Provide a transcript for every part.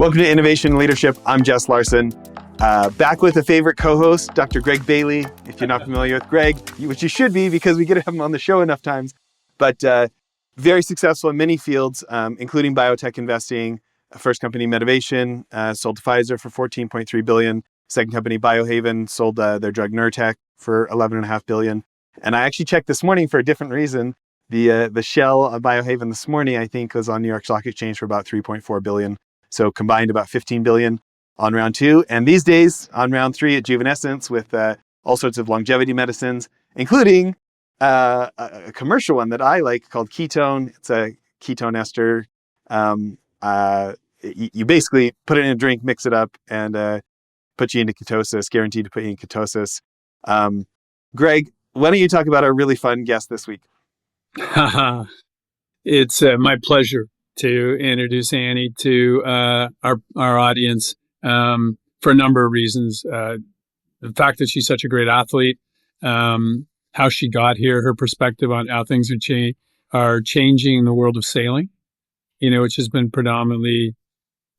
Welcome to Innovation and Leadership. I'm Jess Larson. Back with a favorite co-host, Dr. Greg Bailey. If you're not familiar with Greg, which you should be because we get to have him on the show enough times, but very successful in many fields, including biotech investing. First company, Medivation, sold to Pfizer for $14.3 billion. Second company, Biohaven, sold their drug Nurtec for $11.5 billion. And I actually checked this morning for a different reason. The shell of Biohaven this morning, I think, was on New York Stock Exchange for about $3.4 billion. So combined about $15 billion on round two. And these days on round three at Juvenescence with all sorts of longevity medicines, including a commercial one that I like called Ketone. It's a ketone ester. You basically put it in a drink, mix it up, and put you into ketosis, guaranteed to put you in ketosis. Greg, why don't you talk about our really fun guest this week? It's my pleasure to introduce Annie to our audience for a number of reasons. The fact that she's such a great athlete, how she got here, her perspective on how things are changing in the world of sailing, which has been predominantly,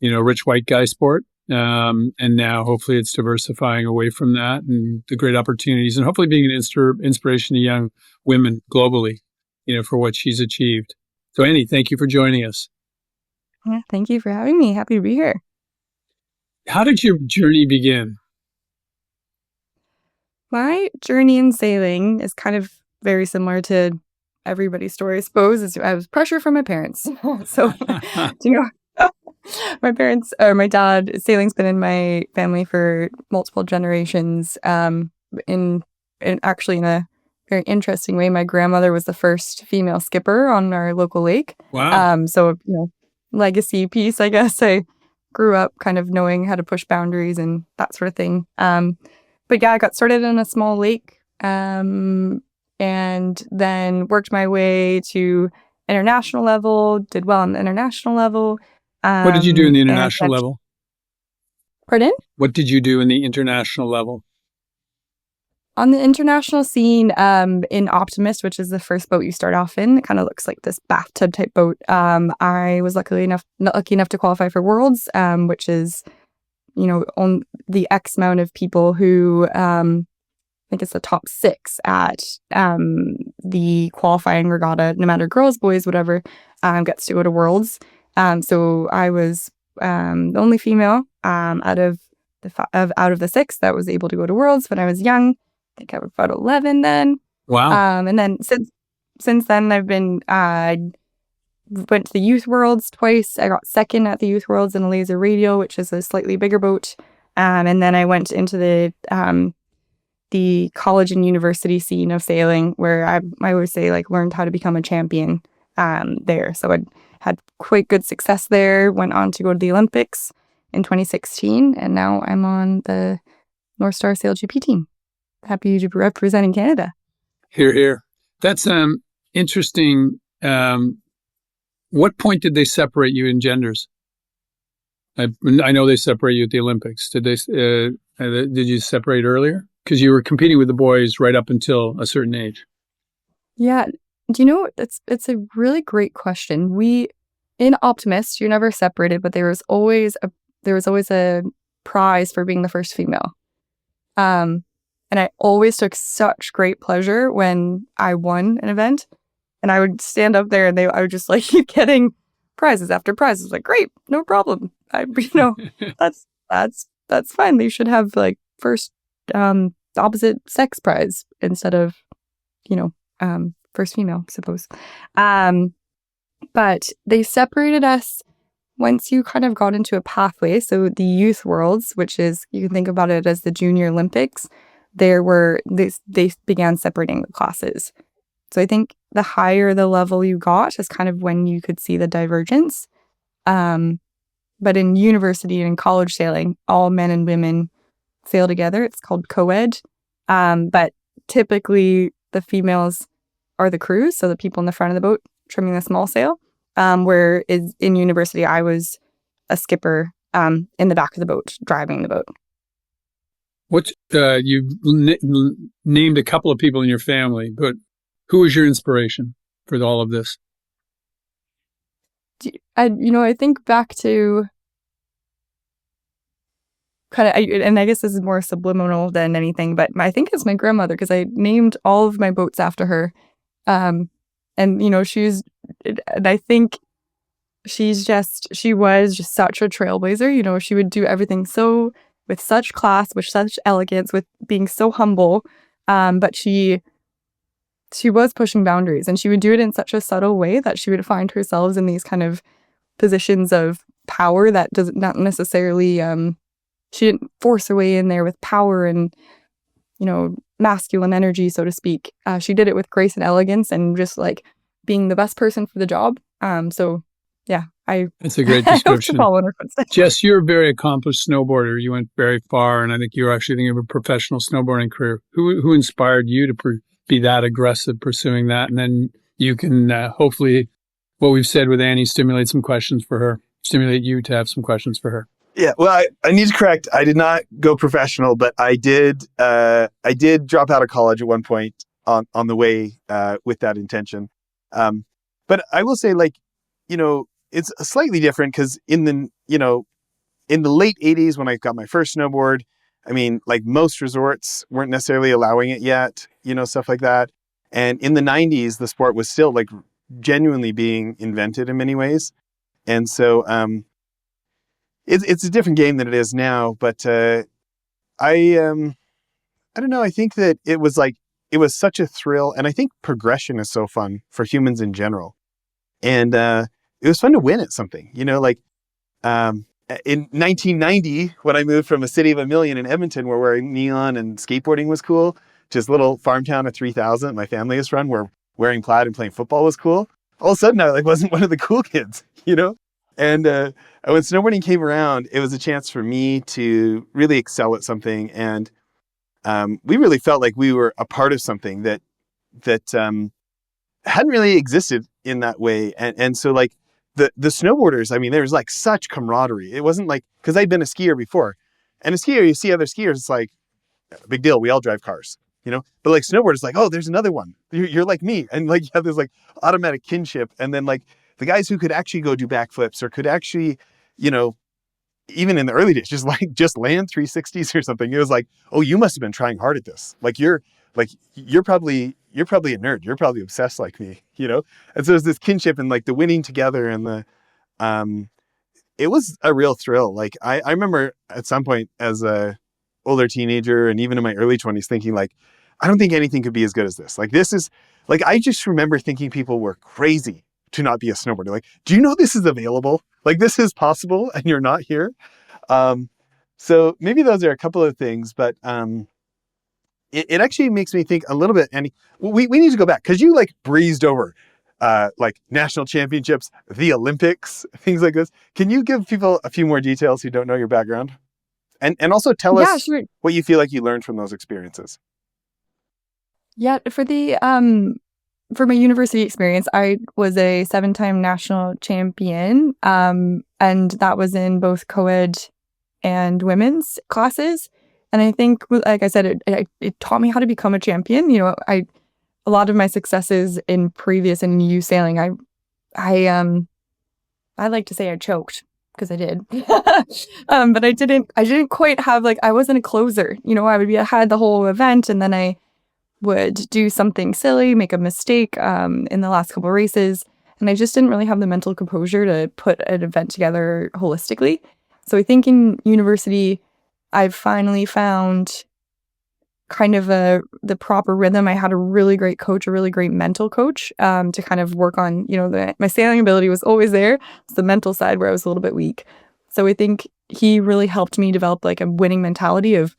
rich white guy sport. And now hopefully it's diversifying away from that and the great opportunities and hopefully being an inspiration to young women globally, for what she's achieved. So Annie, thank you for joining us. Yeah, thank you for having me. Happy to be here. How did your journey begin? My journey in sailing is kind of very similar to everybody's story, I suppose. I was pressure from my parents. So, my parents, or my dad, sailing's been in my family for multiple generations. In actually in a very interesting way, my grandmother was the first female skipper on our local lake. Wow. So, legacy piece, I guess. I grew up kind of knowing how to push boundaries and that sort of thing. But yeah, I got started in a small lake and then worked my way to international level, did well on the international level. What did you do in the international level? Pardon? What did you do in the international level? On the international scene, in Optimist, which is the first boat you start off in, it kind of looks like this bathtub type boat. I was lucky enough to qualify for Worlds, which is, on the X amount of people who, I think it's the top 6 at the qualifying regatta, no matter girls, boys, whatever, gets to go to Worlds. So I was the only female out of the 6 that was able to go to Worlds when I was young. I think I was about 11 then. Wow. And then since then, I've been went to the Youth Worlds twice. I got second at the Youth Worlds in a laser radio, which is a slightly bigger boat. And then I went into the college and university scene of sailing, where I always say learned how to become a champion there. So I had quite good success there. Went on to go to the Olympics in 2016, and now I'm on the Northstar SailGP team. Happy to be representing Canada. Hear, hear. That's interesting. What point did they separate you in genders? I know they separate you at the Olympics. Did you separate earlier? Because you were competing with the boys right up until a certain age. Yeah. It's a really great question. In Optimist, you're never separated, but there was always a prize for being the first female. And I always took such great pleasure when I won an event, and I would stand up there and I would just keep getting prizes after prizes. Great, no problem. That's fine. They should have first opposite sex prize instead of first female, I suppose. But they separated us once you kind of got into a pathway. So the Youth Worlds, which is, you can think about it as the Junior Olympics, they began separating the classes. So I think the higher the level you got is kind of when you could see the divergence. But in university and in college sailing, all men and women sail together. It's called co-ed. But typically the females are the crews, so the people in the front of the boat trimming the small sail. In university, I was a skipper in the back of the boat, driving the boat. You named a couple of people in your family, but who was your inspiration for all of this? I think back to kind of, and I guess this is more subliminal than anything, but I think it's my grandmother because I named all of my boats after her. And, and I think she was just such a trailblazer. She would do everything with such class, with such elegance, with being so humble. But she was pushing boundaries, and she would do it in such a subtle way that she would find herself in these kind of positions of power that does not necessarily, she didn't force her way in there with power and, masculine energy, so to speak. She did it with grace and elegance and just like being the best person for the job. So yeah, That's a great I hope to description. follow in her footsteps. Jess, you're a very accomplished snowboarder. You went very far, and I think you're actually thinking of a professional snowboarding career. Who inspired you to be that aggressive pursuing that? And then you can hopefully, what we've said with Annie, stimulate you to have some questions for her. Yeah, well, I need to correct. I did not go professional, but I did drop out of college at one point on the way with that intention. But I will say, it's slightly different because in the late 80s when I got my first snowboard, I mean, like most resorts weren't necessarily allowing it yet, stuff like that. And in the 90s, the sport was still like genuinely being invented in many ways. And so it's a different game than it is now. But I don't know. I think that it was such a thrill. And I think progression is so fun for humans in general. And it was fun to win at something, in 1990, when I moved from a city of 1 million in Edmonton, where wearing neon and skateboarding was cool, to this little farm town of 3,000 my family is from, where wearing plaid and playing football was cool. All of a sudden, I wasn't one of the cool kids, And when snowboarding came around, it was a chance for me to really excel at something, and we really felt like we were a part of something that hadn't really existed in that way, and so like. The snowboarders, I mean, there was like such camaraderie. It wasn't like, because I'd been a skier before. And a skier, you see other skiers, it's like, big deal. We all drive cars, But like snowboarders, like, oh, there's another one. You're like me. And like, you have this like automatic kinship. And then like the guys who could actually go do backflips or could actually, even in the early days, just land 360s or something. It was like, oh, you must have been trying hard at this. You're probably a nerd. You're probably obsessed like me, And so there's this kinship and like the winning together and it was a real thrill. Like I remember at some point as a older teenager and even in my early 20s thinking like, I don't think anything could be as good as this. Like this is like, I just remember thinking people were crazy to not be a snowboarder. Like, do you know this is available? Like this is possible and you're not here. So maybe those are a couple of things, but it actually makes me think a little bit, Andy, we need to go back because you like breezed over like national championships, the Olympics, things like this. Can you give people a few more details who don't know your background? And also tell us Sure. what you feel like you learned from those experiences. Yeah, for my university experience, I was a 7-time national champion, and that was in both co-ed and women's classes. And I think, like I said, it taught me how to become a champion. A lot of my successes in previous and youth sailing, I like to say I choked because I did, but I didn't quite have I wasn't a closer. I had the whole event, and then I would do something silly, make a mistake in the last couple of races, and I just didn't really have the mental composure to put an event together holistically. So I think in university, I've finally found kind of the proper rhythm. I had a really great coach, a really great mental coach to kind of work on, my sailing ability was always there. It's the mental side where I was a little bit weak. So I think he really helped me develop a winning mentality of,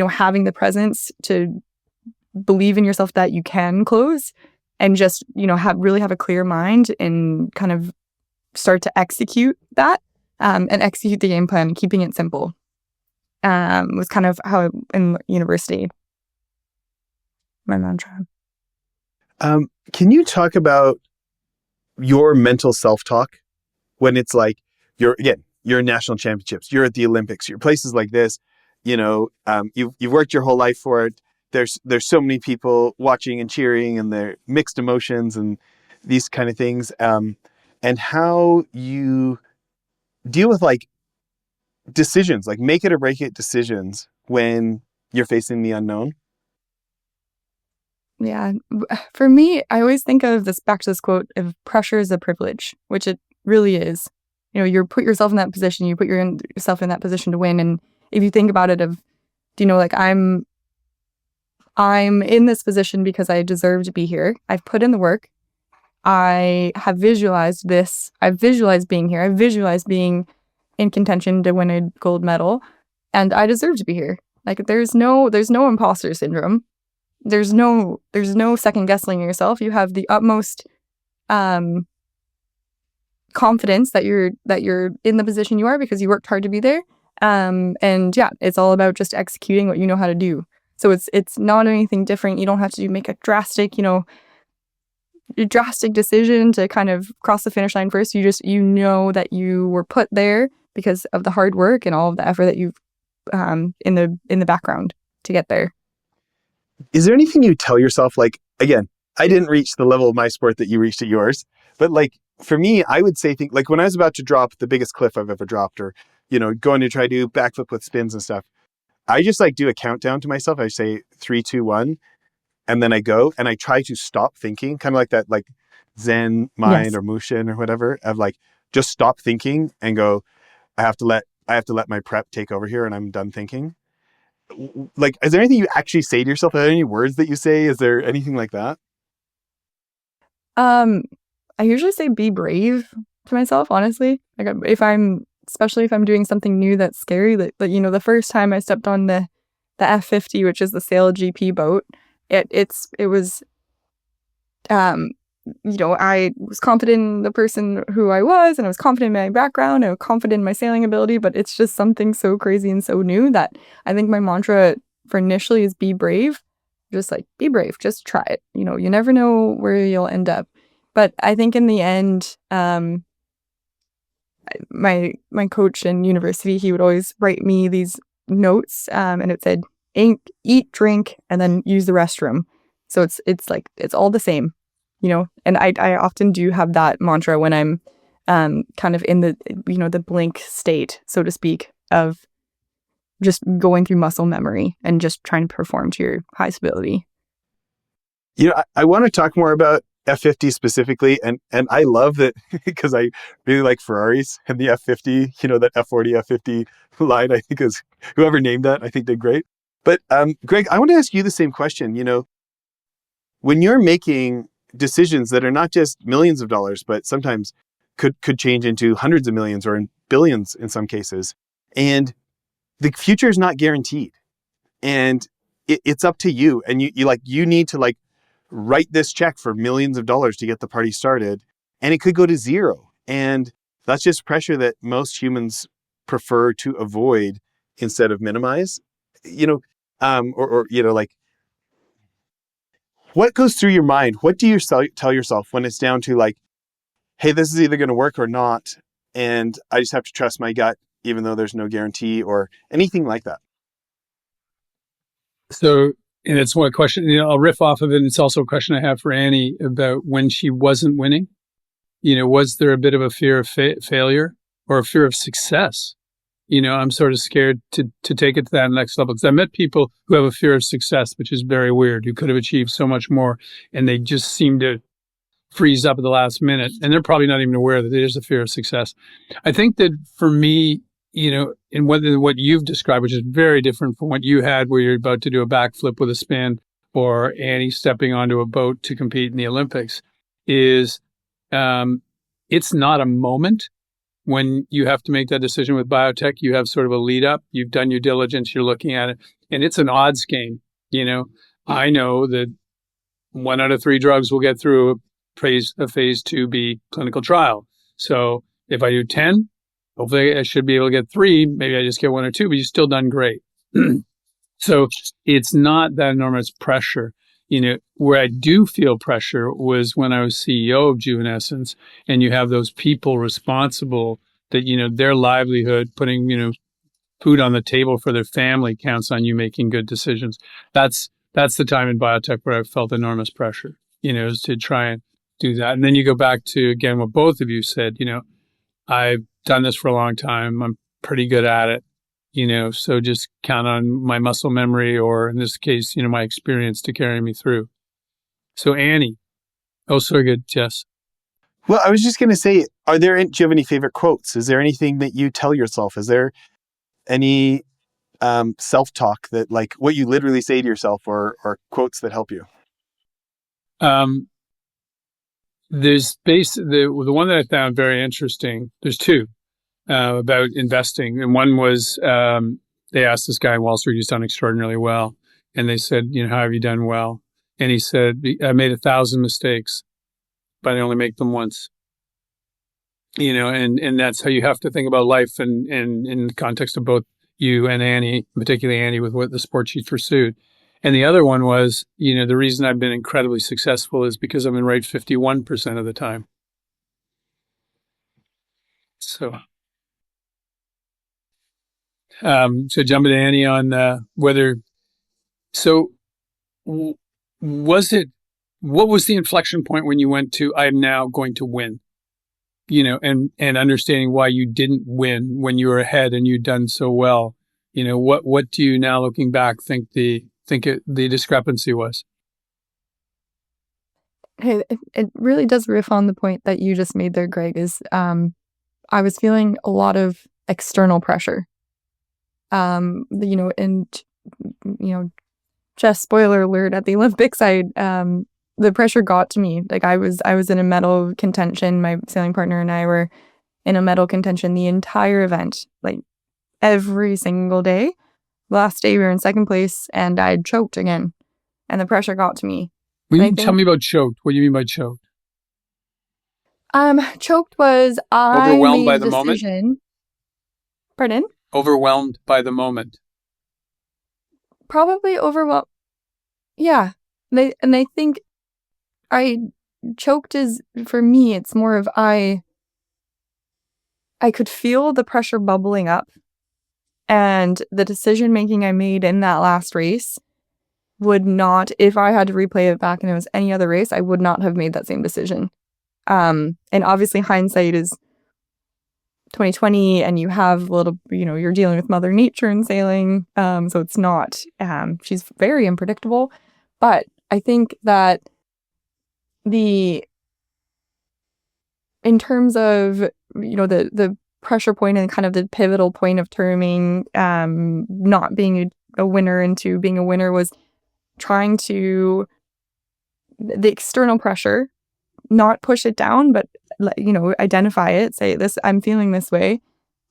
having the presence to believe in yourself that you can close and just, really have a clear mind and kind of start to execute that and execute the game plan, keeping it simple. Was kind of how in university, my mantra. Can you talk about your mental self-talk when it's like you're in national championships, you're at the Olympics, you're places like this, you've worked your whole life for it. There's so many people watching and cheering, and they're mixed emotions and these kind of things. And how you deal with decisions, like make it or break it decisions when you're facing the unknown? Yeah. For me, I always think of this back to this quote of pressure is a privilege, which it really is. You put yourself in that position, you put yourself in that position to win. And if you think about it like I'm in this position because I deserve to be here. I've put in the work. I have visualized this. I've visualized being here. I've visualized being in contention to win a gold medal, and I deserve to be here. Like there's no imposter syndrome. There's no second guessing yourself. You have the utmost confidence that you're in the position you are because you worked hard to be there. And yeah, it's all about just executing what you know how to do. So it's not anything different. You don't have to make a drastic decision to kind of cross the finish line first. You know that you were put there because of the hard work and all of the effort that you've in the background to get there. Is there anything you tell yourself, like, again, I didn't reach the level of my sport that you reached at yours, but like for me, I would say like when I was about to drop the biggest cliff I've ever dropped, or going to try to do backflip with spins and stuff, I just like do a countdown to myself. I say 3, 2, 1, and then I go and I try to stop thinking, kind of like that, like Zen mind Yes. or Mushin or whatever, of like just stop thinking and go. I have to let my prep take over here, and I'm done thinking. Like, is there anything you actually say to yourself? Are there any words that you say? Is there anything like that? I usually say be brave to myself, honestly. Like especially if I'm doing something new that's scary. The first time I stepped on the F50, which is the SailGP boat, it was I was confident in the person who I was, and I was confident in my background, and I was confident in my sailing ability, but it's just something so crazy and so new that I think my mantra for initially is be brave. Just like, be brave, just try it. You never know where you'll end up. But I think in the end, my coach in university, he would always write me these notes, and it said, eat, drink, and then use the restroom. So it's all the same. And I often do have that mantra when I'm kind of in the the blank state, so to speak, of just going through muscle memory and just trying to perform to your highest ability. I want to talk more about F50 specifically, and I love that because I really like Ferraris and the F50, that F40, F50 line, I think is whoever named that, I think did great. But Greg, I want to ask you the same question. When you're making decisions that are not just millions of dollars, but sometimes could change into hundreds of millions or in billions in some cases. And the future is not guaranteed. And it's up to you. And you need to write this check for millions of dollars to get the party started. And it could go to zero. And that's just pressure that most humans prefer to avoid instead of minimize, what goes through your mind? What do you tell yourself when it's down to like, hey, this is either going to work or not, and I just have to trust my gut, even though there's no guarantee or anything like that? So, and it's one question, I'll riff off of it. It's also a question I have for Annie about when she wasn't winning. Was there a bit of a fear of failure or a fear of success? I'm sort of scared to take it to that next level, because I met people who have a fear of success, which is very weird, who could have achieved so much more, and they just seem to freeze up at the last minute, and they're probably not even aware that there's a fear of success. I think that for me, in what you've described, which is very different from what you had, where you're about to do a backflip with a spin, or Annie stepping onto a boat to compete in the Olympics, is it's not a moment. When you have to make that decision with biotech, you have sort of a lead up. You've done your diligence. You're looking at it, and it's an odds game. I know that 1 out of 3 drugs will get through a phase 2B clinical trial. So if I do 10, hopefully I should be able to get 3. Maybe I just get 1 or 2, but you've still done great. So it's not that enormous pressure. Where I do feel pressure was when I was CEO of Juvenescence, and you have those people responsible that, their livelihood, putting, food on the table for their family counts on you making good decisions. That's the time in biotech where I felt enormous pressure, is to try and do that. And then you go back to, again, what both of you said, I've done this for a long time. I'm pretty good at it, so just count on my muscle memory, or in this case, my experience to carry me through. So Annie, so good, Jess. Well, I was just going to say, do you have any favorite quotes? Is there anything that you tell yourself? Is there any self-talk that, like, what you literally say to yourself, or quotes that help you? There's the one that I found very interesting. There's two about investing, and one was they asked this guy in Wall Street who's done extraordinarily well, and they said, how have you done well? And he said, I made 1,000 mistakes, but I only make them once. And that's how you have to think about life, and in the context of both you and Annie, particularly Annie, with what the sport she pursued. And the other one was, the reason I've been incredibly successful is because I'm in right 51% of the time. So jumping to Annie on whether, what was the inflection point when you went to, I'm now going to win, and understanding why you didn't win when you were ahead and you'd done so well? What do you now, looking back, think the discrepancy was? Hey, it really does riff on the point that you just made there, Greg, is I was feeling a lot of external pressure. Just spoiler alert, at the Olympics, the pressure got to me. Like I was in a medal contention. My sailing partner and I were in a medal contention the entire event, like every single day. Last day we were in second place and I choked again, and the pressure got to me. Tell me about choked. What do you mean by choked? Choked was overwhelmed by the moment. Pardon? Overwhelmed by the moment. Probably overwhelmed. Yeah. I think I choked is, for me, it's more of I could feel the pressure bubbling up, and the decision making I made in that last race would not, if I had to replay it back and it was any other race, I would not have made that same decision. And obviously hindsight is 2020, and you have a little, you're dealing with Mother Nature in sailing. So it's not, she's very unpredictable. But I think that in terms of, the pressure point and kind of the pivotal point of turning, not being a winner into being a winner, was trying to, the external pressure, not push it down, but identify it, say, this, I'm feeling this way.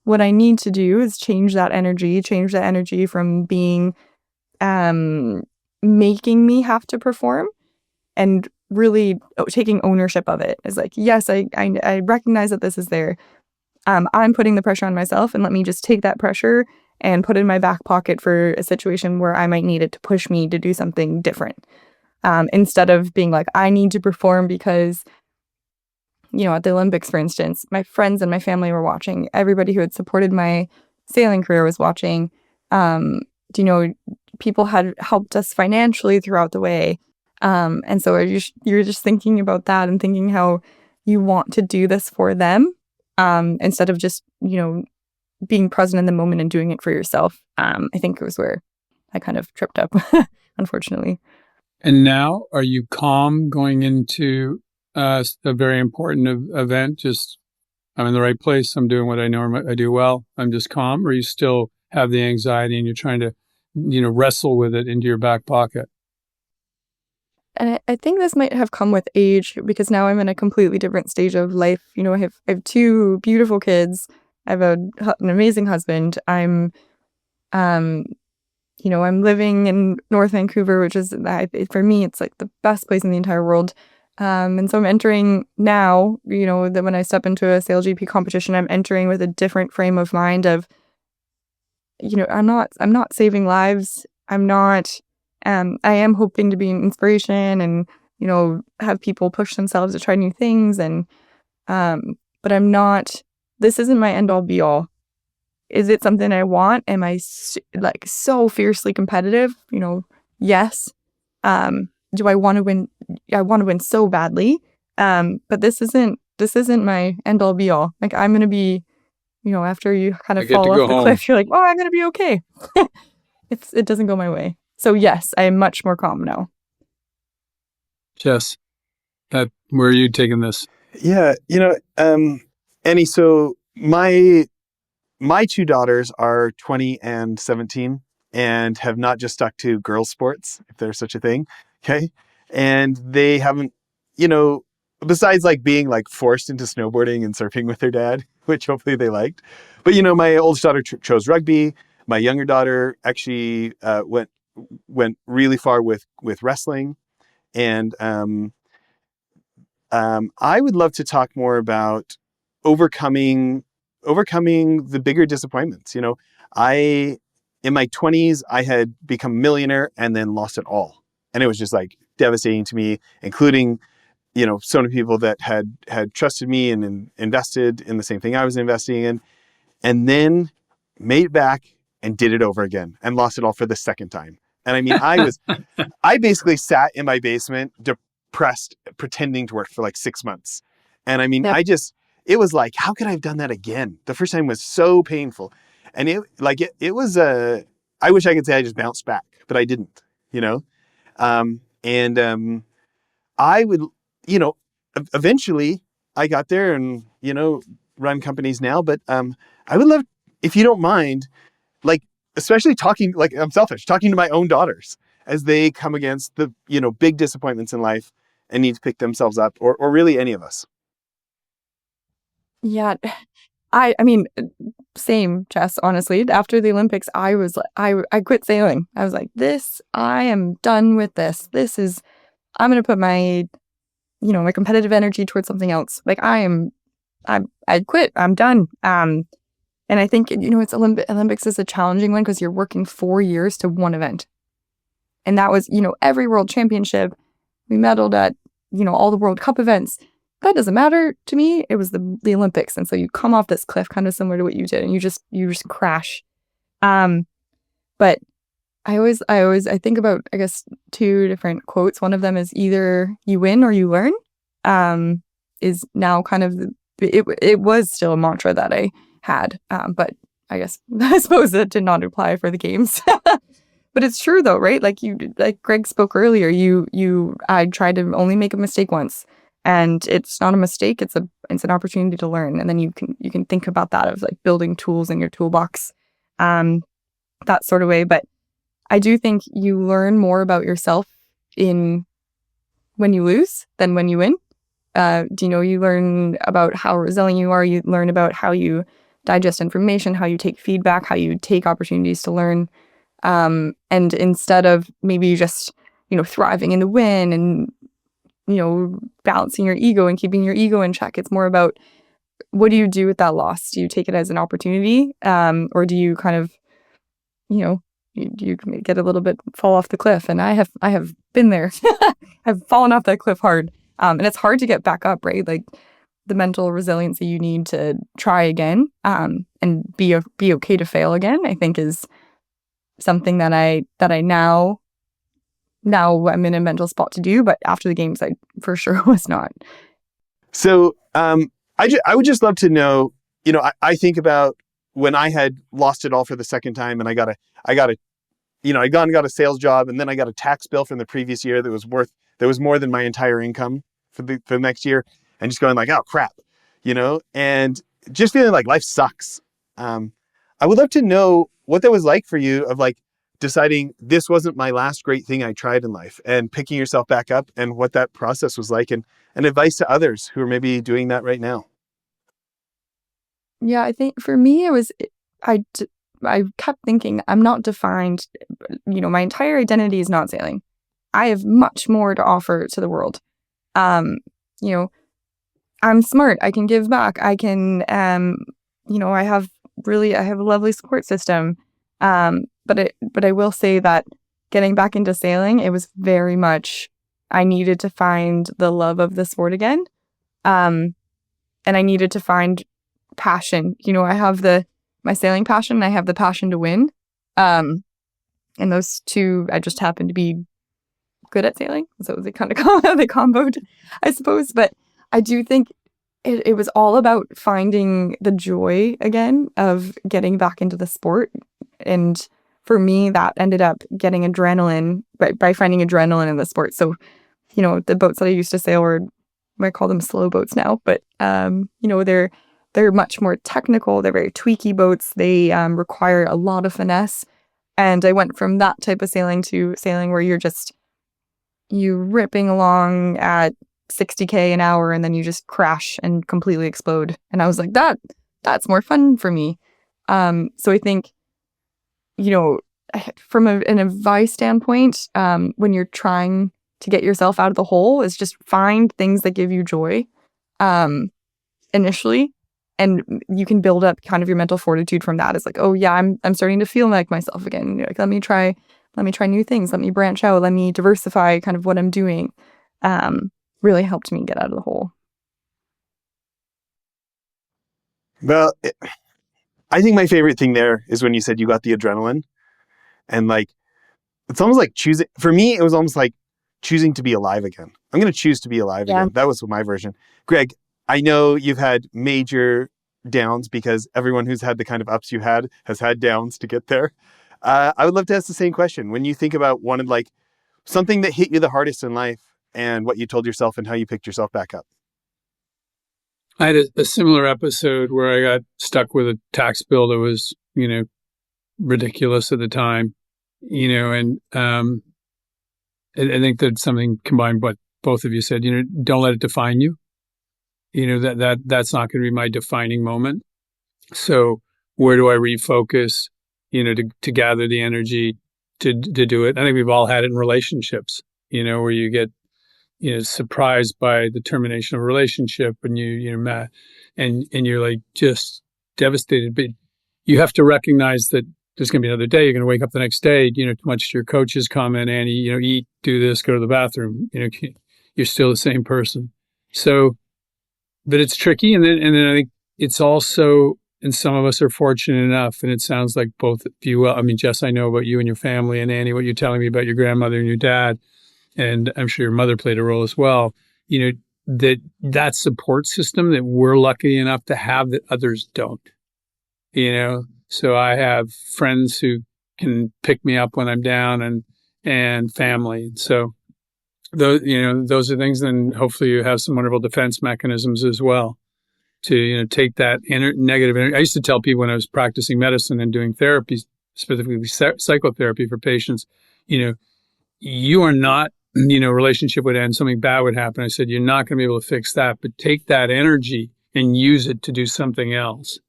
What I need to do is change that energy from being making me have to perform, and really taking ownership of it. It's like, yes, I recognize that this is there. I'm putting the pressure on myself, and let me just take that pressure and put it in my back pocket for a situation where I might need it to push me to do something different. Instead of being like, I need to perform because, at the Olympics, for instance, my friends and my family were watching. Everybody who had supported my sailing career was watching. People had helped us financially throughout the way. And so you're just thinking about that and thinking how you want to do this for them, instead of just, being present in the moment and doing it for yourself. I think it was where I kind of tripped up, unfortunately. And now, are you calm going into a very important event? Just, I'm in the right place. I'm doing what I know I do well. I'm just calm, or you still have the anxiety and you're trying to, wrestle with it into your back pocket? And I think this might have come with age, because now I'm in a completely different stage of life. I have two beautiful kids. I have an amazing husband. I'm living in North Vancouver, which is, for me, it's like the best place in the entire world. And so I'm entering now, that when I step into a SailGP competition, I'm entering with a different frame of mind of, I'm not saving lives. I'm not, I am hoping to be an inspiration and, have people push themselves to try new things. And, but I'm not, this isn't my end all be all. Is it something I want? Am I so fiercely competitive? Yes. Do I want to win? I want to win so badly. But this isn't my end all be all. Like, I'm going to be after you kind I of get to fall go off the home. cliff, you're like, oh, I'm going to be okay. It doesn't go my way. So yes, I am much more calm now. Jess, where are you taking this? Yeah, Annie, so my two daughters are 20 and 17 and have not just stuck to girls' sports, if there's such a thing. Okay. And they haven't, besides like being like forced into snowboarding and surfing with their dad, which hopefully they liked. But, my oldest daughter chose rugby. My younger daughter actually went really far with wrestling. And I would love to talk more about overcoming the bigger disappointments. I in my 20s I had become a millionaire and then lost it all, and it was just like devastating to me, including so many people that had trusted me and invested in the same thing I was investing in, and then made it back and did it over again and lost it all for the second time. And I mean, I basically sat in my basement depressed, pretending to work for like 6 months. And I mean, Yep. it was like, how could I have done that again? The first time was so painful. And it was I wish I could say I just bounced back, but I didn't, I would, eventually I got there and, run companies now, but I would love, if you don't mind, like, especially talking, like, I'm selfish, talking to my own daughters as they come against the, big disappointments in life and need to pick themselves up, or really any of us. Yeah, I mean, same, Jess, honestly. After the Olympics, I was like, I quit sailing. I was like, I am done with this. I'm going to put my, my competitive energy towards something else. Like I quit. I'm done. And I think, it's Olympics is a challenging one because you're working 4 years to one event. And that was, every world championship. We medaled at, all the World Cup events. That doesn't matter to me. It was the Olympics. And so you come off this cliff kind of similar to what you did and you just crash. But I think about, I guess, two different quotes. One of them is either you win or you learn, is now kind of, it was still a mantra that I had. But I suppose that did not apply for the games. But it's true though, right? Like Greg spoke earlier, I tried to only make a mistake once. And it's not a mistake, it's an opportunity to learn. And then you can think about that of like building tools in your toolbox, that sort of way. But I do think you learn more about yourself when you lose than when you win. You learn about how resilient you are, you learn about how you digest information, how you take feedback, how you take opportunities to learn. And instead of maybe just, thriving in the win and, balancing your ego and keeping your ego in check, it's more about what do you do with that loss? Do you take it as an opportunity? Or do you kind of, you get a little bit fall off the cliff? And I have been there. I've fallen off that cliff hard. And it's hard to get back up, right? Like the mental resiliency you need to try again, and be okay to fail again, I think is something that I now I'm in a mental spot to do, but after the games I for sure was not. So I would just love to know, I think about when I had lost it all for the second time and I got a sales job, and then I got a tax bill from the previous year that was more than my entire income for the next year, and just going like, oh crap, and just feeling like life sucks. I would love to know what that was like for you, of like deciding this wasn't my last great thing I tried in life and picking yourself back up, and what that process was like, and advice to others who are maybe doing that right now. Yeah, I think for me it was I kept thinking I'm not defined, my entire identity is not sailing. I have much more to offer to the world. I'm smart, I can give back, I can I have a lovely support system. But I will say that getting back into sailing, it was very much, I needed to find the love of the sport again. And I needed to find passion. I have my sailing passion, and I have the passion to win. And those two, I just happen to be good at sailing. So they kind of they comboed, I suppose. But I do think it was all about finding the joy again of getting back into the sport. And for me, that ended up getting adrenaline by finding adrenaline in the sport. So, the boats that I used to sail were, I call them slow boats now, but, they're much more technical. They're very tweaky boats. They require a lot of finesse. And I went from that type of sailing to sailing where you ripping along at 60K an hour and then you just crash and completely explode. And I was like, that's more fun for me. So I think, from an advice standpoint, when you're trying to get yourself out of the hole, is just find things that give you joy initially. And you can build up kind of your mental fortitude from that. It's like, oh yeah, I'm starting to feel like myself again. Like, let me try new things. Let me branch out. Let me diversify kind of what I'm doing. Really helped me get out of the hole. Well, I think my favorite thing there is when you said you got the adrenaline, and like, it's almost like choosing, for me, it was almost like choosing to be alive again. I'm going to choose to be alive again. That was my version. Greg, I know you've had major downs because everyone who's had the kind of ups you had has had downs to get there. I would love to ask the same question. When you think about something that hit you the hardest in life and what you told yourself and how you picked yourself back up. I had a similar episode where I got stuck with a tax bill that was, ridiculous at the time, and I think that something combined what both of you said, don't let it define you. That's not going to be my defining moment. So where do I refocus, to gather the energy to do it? I think we've all had it in relationships, where you get, surprised by the termination of a relationship and you're mad and you're like just devastated. But you have to recognize that there's going to be another day. You're going to wake up the next day, much to your coach's comment, Annie, eat, do this, go to the bathroom, you're still the same person. So, but it's tricky. And then I think it's also, and some of us are fortunate enough, and it sounds like both of you, I mean, Jess, I know about you and your family, and Annie, what you're telling me about your grandmother and your dad, and I'm sure your mother played a role as well, that support system that we're lucky enough to have that others don't, So I have friends who can pick me up when I'm down and family. So those are things. Then hopefully you have some wonderful defense mechanisms as well to, take that negative energy. I used to tell people when I was practicing medicine and doing therapy, specifically psychotherapy for patients, you are not, relationship would end, something bad would happen. I said, you're not going to be able to fix that, but take that energy and use it to do something else.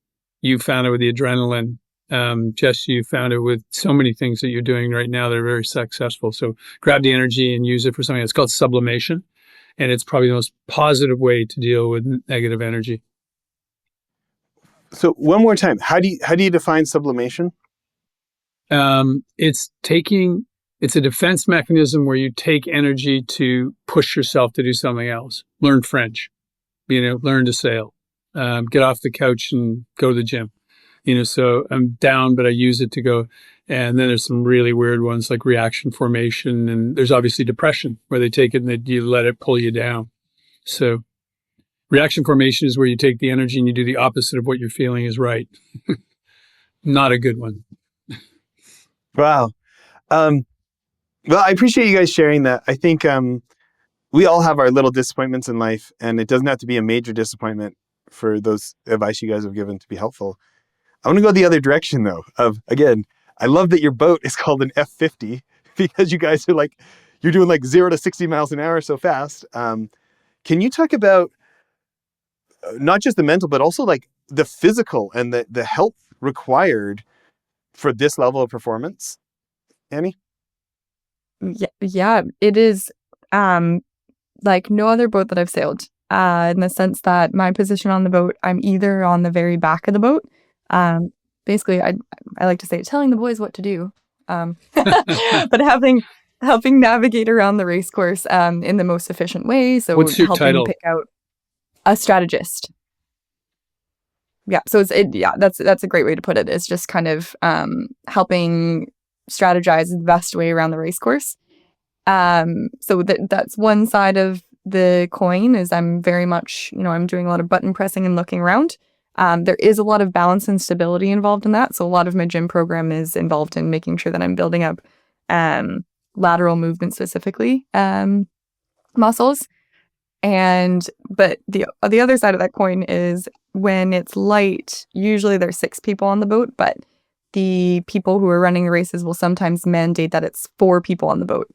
You found it with the adrenaline. Jess, you found it with so many things that you're doing right now that are very successful. So grab the energy and use it for something. It's called sublimation. And it's probably the most positive way to deal with negative energy. So one more time, how do you define sublimation? It's a defense mechanism where you take energy to push yourself to do something else. Learn French, learn to sail, get off the couch and go to the gym. So I'm down, but I use it to go. And then there's some really weird ones like reaction formation. And there's obviously depression where they take it and you let it pull you down. So reaction formation is where you take the energy and you do the opposite of what you're feeling is right. Not a good one. Wow. Well, I appreciate you guys sharing that. I think we all have our little disappointments in life, and it doesn't have to be a major disappointment for those advice you guys have given to be helpful. I want to go the other direction, though, again, I love that your boat is called an F50 because you guys are you're doing 0 to 60 miles an hour so fast. Can you talk about not just the mental, but also the physical and the health required for this level of performance, Annie? Yeah, it is like no other boat that I've sailed, in the sense that my position on the boat, I'm either on the very back of the boat. Basically, I like to say telling the boys what to do, but helping navigate around the race course in the most efficient way. So what's your helping title? pick out a strategist. Yeah, so that's a great way to put it. It's just kind of helping strategize the best way around the race course. So that's one side of the coin is I'm very much, I'm doing a lot of button pressing and looking around. There is a lot of balance and stability involved in that. So a lot of my gym program is involved in making sure that I'm building up lateral movement specifically muscles. But the other side of that coin is when it's light, usually there's 6 people on the boat, but the people who are running the races will sometimes mandate that it's 4 people on the boat.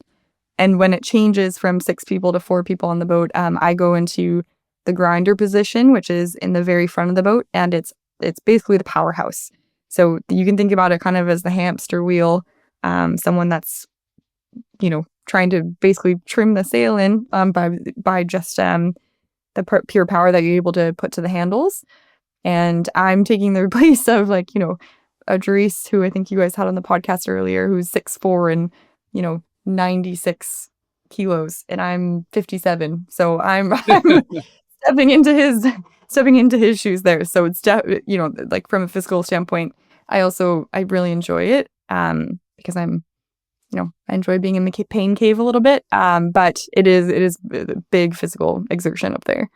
And when it changes from 6 people to 4 people on the boat, I go into the grinder position, which is in the very front of the boat, and it's basically the powerhouse. So you can think about it kind of as the hamster wheel, someone that's, trying to basically trim the sail in by just the pure power that you're able to put to the handles. And I'm taking the place of a Dries, who I think you guys had on the podcast earlier, who's 6'4" and 96 kilos, and I'm 57. So I'm stepping into his shoes there. So it's like from a physical standpoint, I really enjoy it because I enjoy being in the pain cave a little bit. But it is a big physical exertion up there.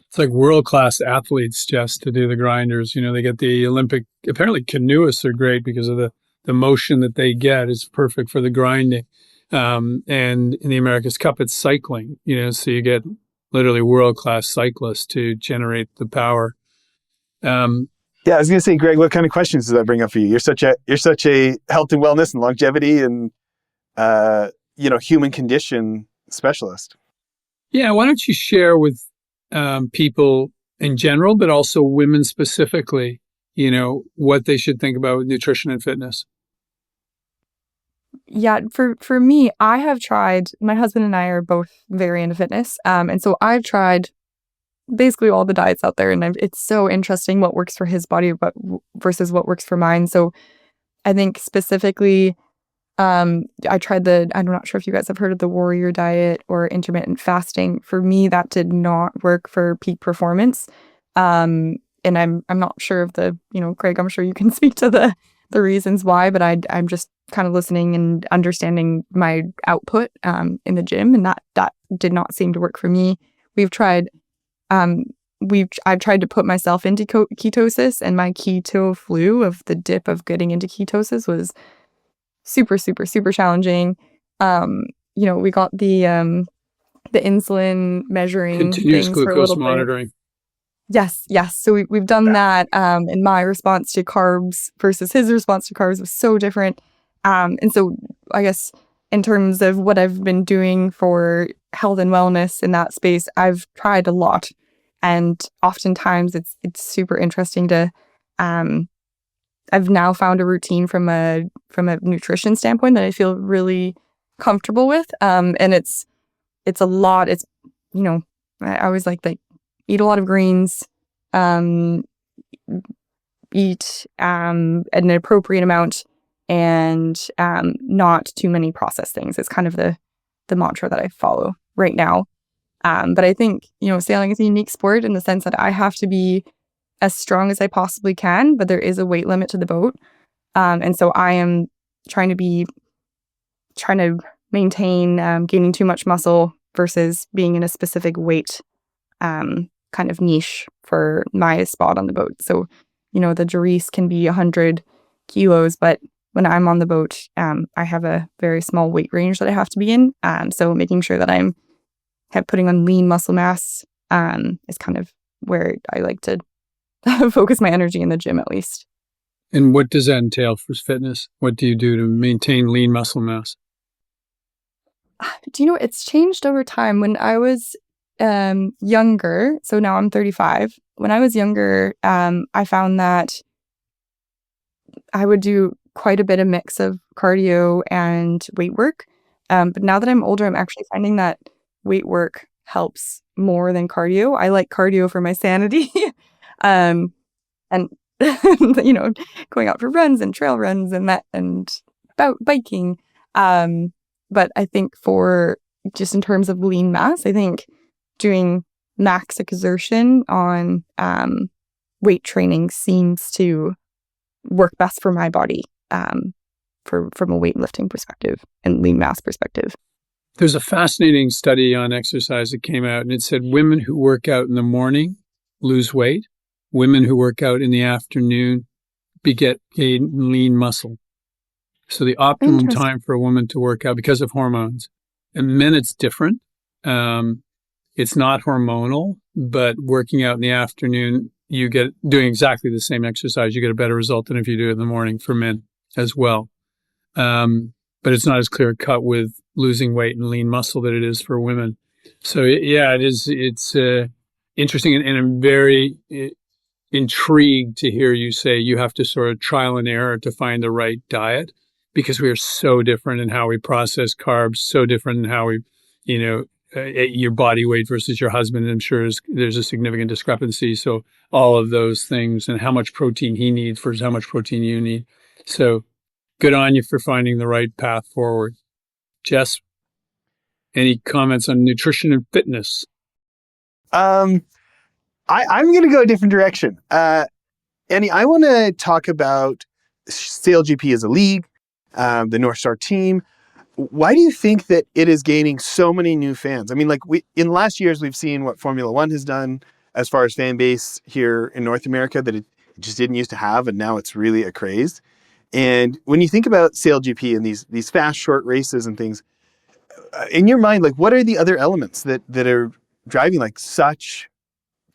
It's like world-class athletes just to do the grinders. They get the Olympic, apparently canoeists are great because of the motion that they get is perfect for the grinding. And in the America's Cup, it's cycling, so you get literally world-class cyclists to generate the power. Yeah, I was going to say, Greg, what kind of questions does that bring up for you? You're such a health and wellness and longevity and human condition specialist. Yeah, why don't you share with people in general, but also women specifically, what they should think about with nutrition and fitness? Yeah, for me, I have tried. My husband and I are both very into fitness, and so I've tried basically all the diets out there, and it's so interesting what works for his body but versus what works for mine. So I think specifically I tried I'm not sure if you guys have heard of the warrior diet or intermittent fasting. For me, that did not work for peak performance. And I'm not sure if Greg, I'm sure you can speak to the reasons why, but I'm just kind of listening and understanding my output in the gym, and that did not seem to work for me. I've tried to put myself into ketosis, and my keto flu of the dip of getting into ketosis was super, super, super challenging. We got the insulin measuring continuous things for a glucose little monitoring. Bit. Yes. So we've done that. And my response to carbs versus his response to carbs was so different. And so I guess in terms of what I've been doing for health and wellness in that space, I've tried a lot. And oftentimes it's super interesting to, I've now found a routine from a nutrition standpoint that I feel really comfortable with. And it's a lot. It's, I always like eat a lot of greens, eat an appropriate amount, and not too many processed things. It's kind of the mantra that I follow right now. But I think, sailing is a unique sport in the sense that I have to be as strong as I possibly can, but there is a weight limit to the boat. And so I am trying to maintain gaining too much muscle versus being in a specific weight kind of niche for my spot on the boat. So, the Dries can be 100 kilos, but when I'm on the boat, I have a very small weight range that I have to be in. So making sure that I'm putting on lean muscle mass is kind of where I like to focus my energy in the gym, at least. And what does that entail for fitness? What do you do to maintain lean muscle mass? It's changed over time. When I was younger, so now I'm 35. When I was younger, I found that I would do quite a bit of mix of cardio and weight work. But now that I'm older, I'm actually finding that weight work helps more than cardio. I like cardio for my sanity. And going out for runs and trail runs and biking. But I think for just in terms of lean mass, I think doing max exertion on weight training seems to work best for my body from a weightlifting perspective and lean mass perspective. There's a fascinating study on exercise that came out, and it said women who work out in the morning lose weight. Women who work out in the afternoon gain lean muscle. So the optimum time for a woman to work out because of hormones. And men, it's different. It's not hormonal, but working out in the afternoon, you get doing exactly the same exercise. You get a better result than if you do it in the morning for men as well. But it's not as clear cut with losing weight and lean muscle that it is for women. So yeah, it is. It's interesting, and I'm very intrigued to hear you say you have to sort of trial and error to find the right diet, because we are so different in how we process carbs, so different in how we, your body weight versus your husband. I'm sure there's a significant discrepancy. So all of those things, and how much protein he needs versus how much protein you need. So good on you for finding the right path forward. Jess, any comments on nutrition and fitness? I'm going to go a different direction. Annie, I want to talk about SailGP as a league, the Northstar team. Why do you think that it is gaining so many new fans? I mean, like in last years, we've seen what Formula One has done as far as fan base here in North America that it just didn't used to have, and now it's really a craze. And when you think about SailGP and these fast, short races and things, in your mind, like what are the other elements that are driving like such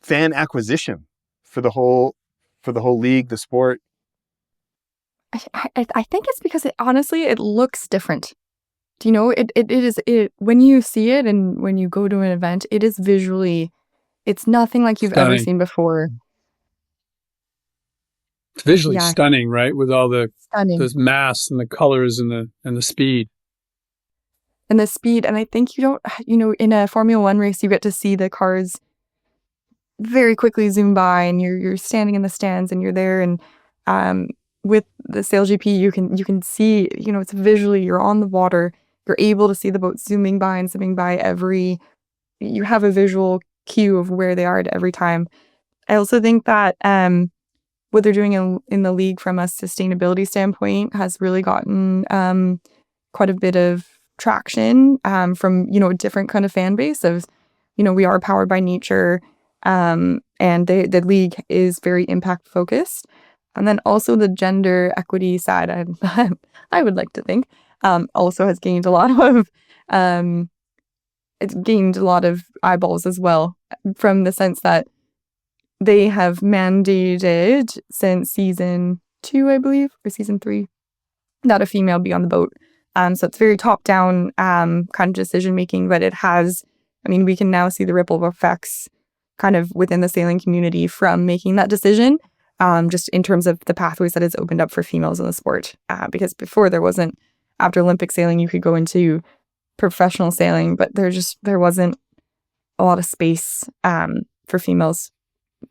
fan acquisition for the whole league, the sport? I think it's because it looks different. Do you know, it is when you see it and when you go to an event, it is visually, it's nothing like you've ever seen before. It's visually stunning, right? With all those masts and the colors and the speed. And the speed, and I think in a Formula One race, you get to see the cars very quickly zoom by, and you're standing in the stands and you're there, and with the SailGP, you can see, it's visually, you're on the water, you're able to see the boats zooming by and zooming by you have a visual cue of where they are at every time. I also think that what they're doing in the league from a sustainability standpoint has really gotten quite a bit of traction from, a different kind of fan base of, we are powered by nature, and the league is very impact focused. And then also the gender equity side, I would like to think, also has gained a lot of it's gained a lot of eyeballs as well, from the sense that they have mandated since season 2, I believe, or season 3, that a female be on the boat. So it's very top down kind of decision making, but it has, we can now see the ripple effects kind of within the sailing community from making that decision. Just in terms of the pathways that has opened up for females in the sport. Because before there wasn't, after Olympic sailing, you could go into professional sailing, but there wasn't a lot of space for females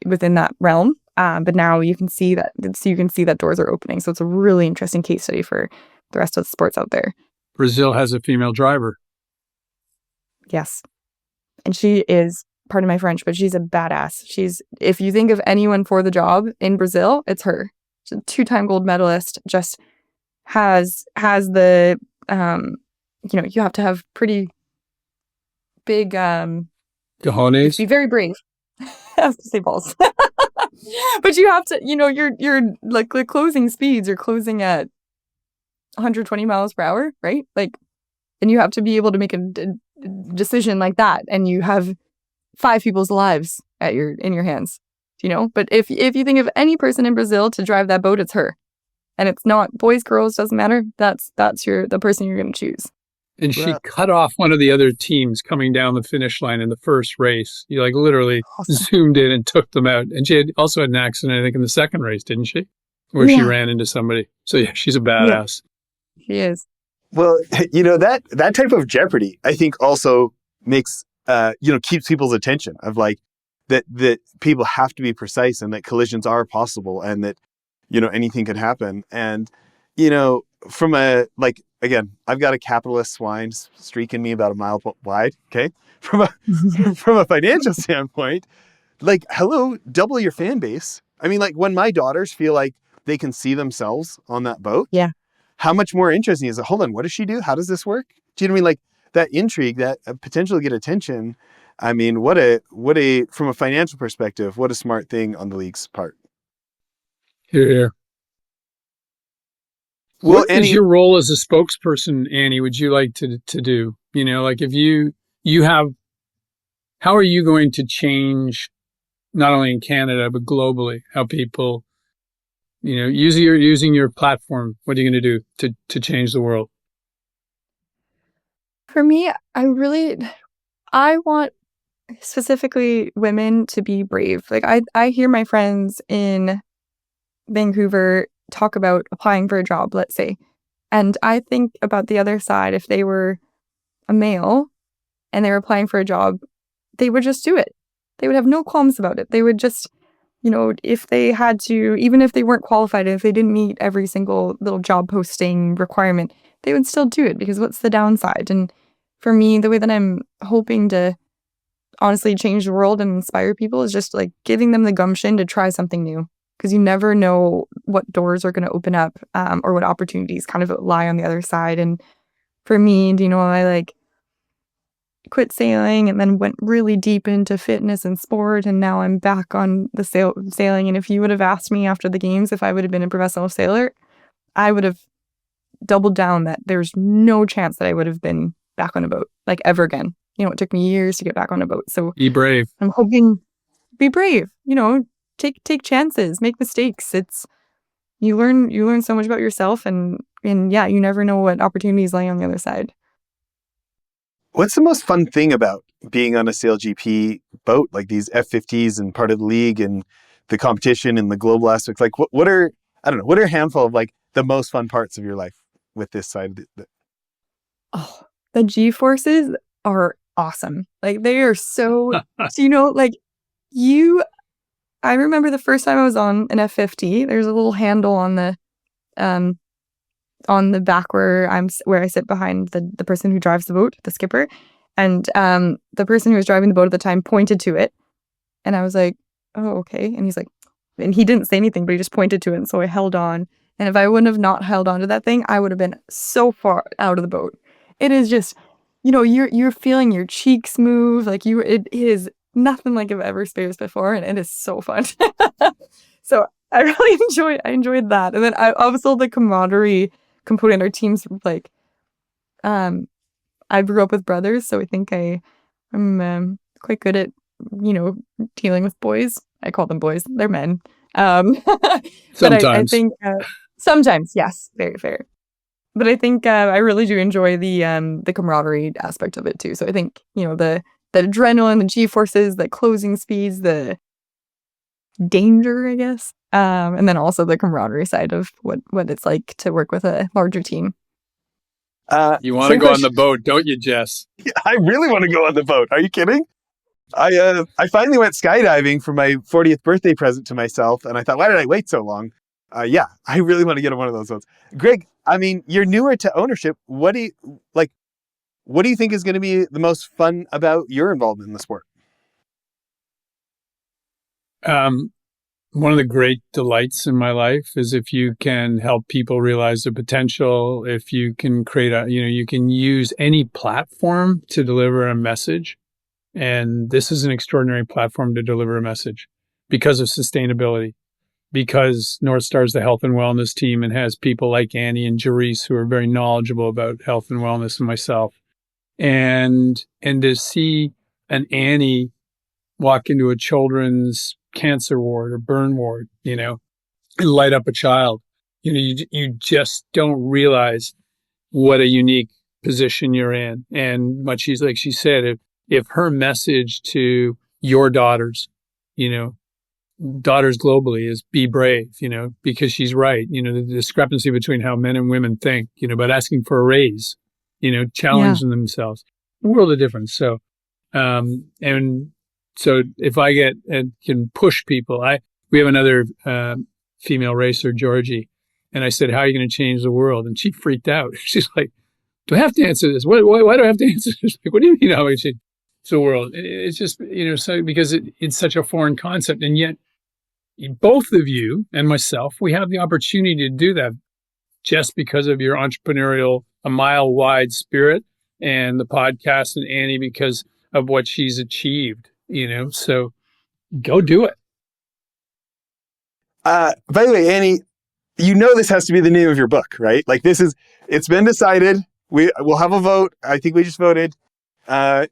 within that realm. But now you can see that doors are opening. So it's a really interesting case study for the rest of the sports out there. Brazil has a female driver. Yes. And she is, pardon my French, but she's a badass. If you think of anyone for the job in Brazil, it's her. She's a 2-time gold medalist, just has the, you have to have pretty big, cojones. Be very brave. I have to say balls. But you have to, you're like the closing speeds, you're closing at 120 miles per hour, right? Like, and you have to be able to make a decision like that, and you have 5 people's lives in your hands, But if you think of any person in Brazil to drive that boat, it's her, and it's not boys, girls, doesn't matter. That's the person you're going to choose. And she cut off one of the other teams coming down the finish line in the first race. You literally zoomed in and took them out. And she also had an accident, I think, in the second race, didn't she? Where she ran into somebody. So yeah, she's a badass. Yeah, she is. Well, that type of jeopardy, I think, also makes keeps people's attention of like that people have to be precise, and that collisions are possible, and that anything could happen. And from a again, I've got a capitalist swine streak in me about a mile wide. Okay, from a financial standpoint, hello, double your fan base. When my daughters feel like they can see themselves on that boat, yeah. How much more interesting is it? Hold on, what does she do? How does this work? Do you know what I mean? that intrigue, that potential to get attention. I mean, what a from a financial perspective, what a smart thing on the league's part. Here, here. Well, What is your role as a spokesperson, Annie? Would you like to do? Like if you have, how are you going to change not only in Canada but globally how people, using your platform? What are you going to do to change the world? For me, I want specifically women to be brave. Like I hear my friends in Vancouver talk about applying for a job, let's say. And I think about the other side. If they were a male and they were applying for a job, they would just do it. They would have no qualms about it. They would just, if they had to, even if they weren't qualified, if they didn't meet every single little job posting requirement, they would still do it, because what's the downside? And for me, the way that I'm hoping to honestly change the world and inspire people is just like giving them the gumption to try something new, because you never know what doors are going to open up, or what opportunities kind of lie on the other side. And for me, I quit sailing and then went really deep into fitness and sport, and now I'm back on the sailing. And if you would have asked me after the games if I would have been a professional sailor, I would have doubled down that there's no chance that I would have been back on a boat like ever again. It took me years to get back on a boat. So Be brave. I'm hoping, be brave, take chances, make mistakes. You learn so much about yourself, and yeah, you never know what opportunities lie on the other side. What's the most fun thing about being on a SailGP boat, like these F50's and part of the league and the competition and the global aspects? Like what are a handful of like the most fun parts of your life with this side of the... Oh, the G-forces are awesome. Like they are so, I remember the first time I was on an F50, there's a little handle on the back where I sit behind the person who drives the boat, the skipper. And the person who was driving the boat at the time pointed to it. And I was like, oh, okay. And he's like, and he didn't say anything, but he just pointed to it. And so I held on. And if I wouldn't have not held on to that thing, I would have been so far out of the boat. It is just, you're feeling your cheeks move. Like it is nothing like I've ever experienced before. And it is so fun. So I really enjoyed that. And then I also the camaraderie component. Our teams like, I grew up with brothers, so I think I'm quite good at, dealing with boys. I call them boys. They're men. But I think sometimes, yes, very fair. But I think I really do enjoy the camaraderie aspect of it too. So I think, the adrenaline, the G-forces, the closing speeds, the danger, I guess. And then also the camaraderie side of what it's like to work with a larger team. You want to go on the boat, don't you, Jess? I really want to go on the boat. Are you kidding? I finally went skydiving for my 40th birthday present to myself, and I thought, why did I wait so long? Yeah, I really want to get on one of those boats. Greg, I mean, you're newer to ownership. What do you think is going to be the most fun about your involvement in the sport? One of the great delights in my life is if you can help people realize their potential, if you can create you can use any platform to deliver a message. And this is an extraordinary platform to deliver a message because of sustainability, because Northstar is the health and wellness team and has people like Annie and Jerice who are very knowledgeable about health and wellness, and myself. And to see an Annie walk into a children's cancer ward or burn ward, and light up a child, you just don't realize what a unique position you're in. And like she said, if her message to your daughters, daughters globally is be brave, because she's right. The discrepancy between how men and women think, about asking for a raise, challenging themselves, a world of difference. So, so if I can push people, we have another female racer, Georgie, and I said, how are you going to change the world? And she freaked out. She's like, do I have to answer this? Why do I have to answer this? Like, what do you mean how I change the world? It's just, so because it's such a foreign concept. And yet both of you and myself, we have the opportunity to do that just because of your entrepreneurial, a mile wide spirit and the podcast and Annie because of what she's achieved, so go do it. By the way, Annie, this has to be the name of your book, right? Like it's been decided. We'll have a vote. I think we just voted.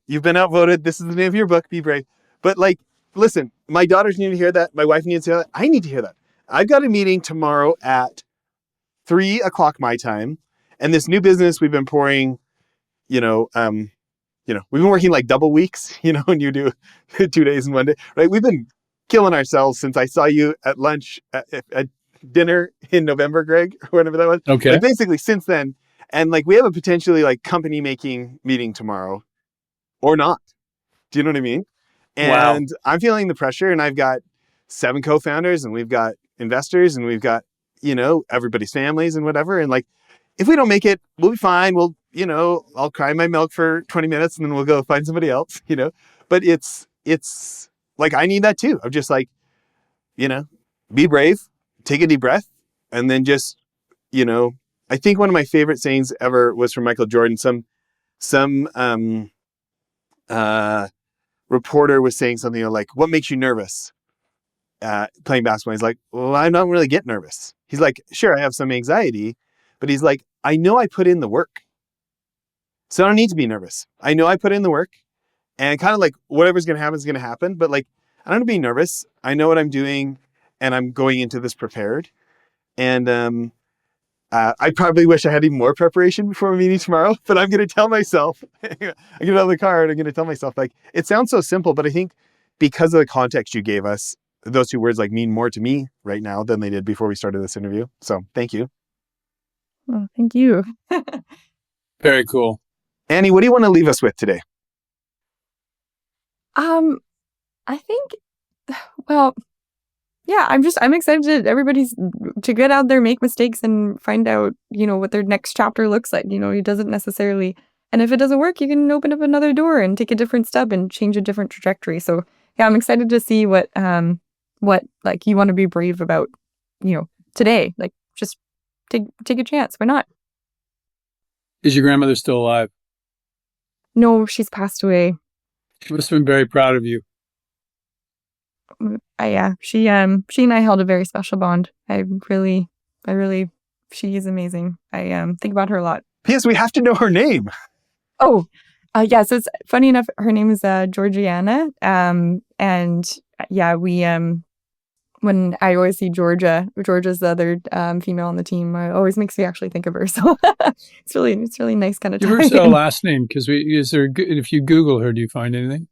You've been outvoted. This is the name of your book. Be brave. But listen, my daughters need to hear that. My wife needs to hear that. I need to hear that. I've got a meeting tomorrow at 3:00 my time. And this new business we've been pouring, we've been working like double weeks, and you do 2 days in one day, right? We've been killing ourselves since I saw you at lunch at dinner in November, Greg, or whatever that was. Okay. Basically since then. And we have a potentially company making meeting tomorrow or not. Do you know what I mean? And Wow. I'm feeling the pressure, and I've got 7 co-founders, and we've got investors, and we've got, everybody's families and whatever. And if we don't make it, we'll be fine. We'll, I'll cry my milk for 20 minutes and then we'll go find somebody else, but it's I need that too. I'm just be brave, take a deep breath, and then just, I think one of my favorite sayings ever was from Michael Jordan. Some reporter was saying something like, what makes you nervous playing basketball? He's like, well, I don't really get nervous. He's like, sure, I have some anxiety, but he's like, I know I put in the work. So I don't need to be nervous. I know I put in the work, and kind of whatever's going to happen is going to happen. But I don't have to be nervous. I know what I'm doing, and I'm going into this prepared. And I probably wish I had even more preparation before my meeting tomorrow, but I'm going to tell myself, I get out of the car and I'm going to tell myself, it sounds so simple, but I think because of the context you gave us, those 2 words mean more to me right now than they did before we started this interview. So thank you. Well, thank you. Very cool. Annie, what do you want to leave us with today? I think, well, yeah, I'm excited to get out there, make mistakes, and find out, what their next chapter looks like. It doesn't necessarily, and if it doesn't work, you can open up another door and take a different step and change a different trajectory. So yeah, I'm excited to see what you want to be brave about, today. Just take a chance. Why not? Is your grandmother still alive? No, she's passed away. She must have been very proud of you. Yeah, she and I held a very special bond. I really, she is amazing. I think about her a lot. P.S. We have to know her name. Oh, yeah. So it's funny enough. Her name is Georgiana. And yeah, we when I always see Georgia's the other female on the team. It always makes me actually think of her. So it's really nice kind of. Give her a last name, because if you Google her, do you find anything?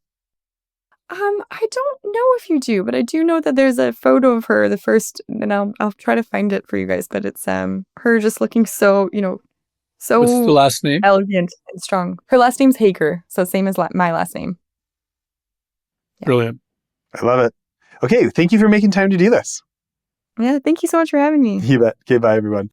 I don't know if you do, but I do know that there's a photo of her, the first, and I'll try to find it for you guys, but it's her just looking so, so What's the last name? Elegant and strong. Her last name's Haeger, so same as my last name. Yeah. Brilliant. I love it. Okay, thank you for making time to do this. Yeah, thank you so much for having me. You bet. Okay, bye everyone.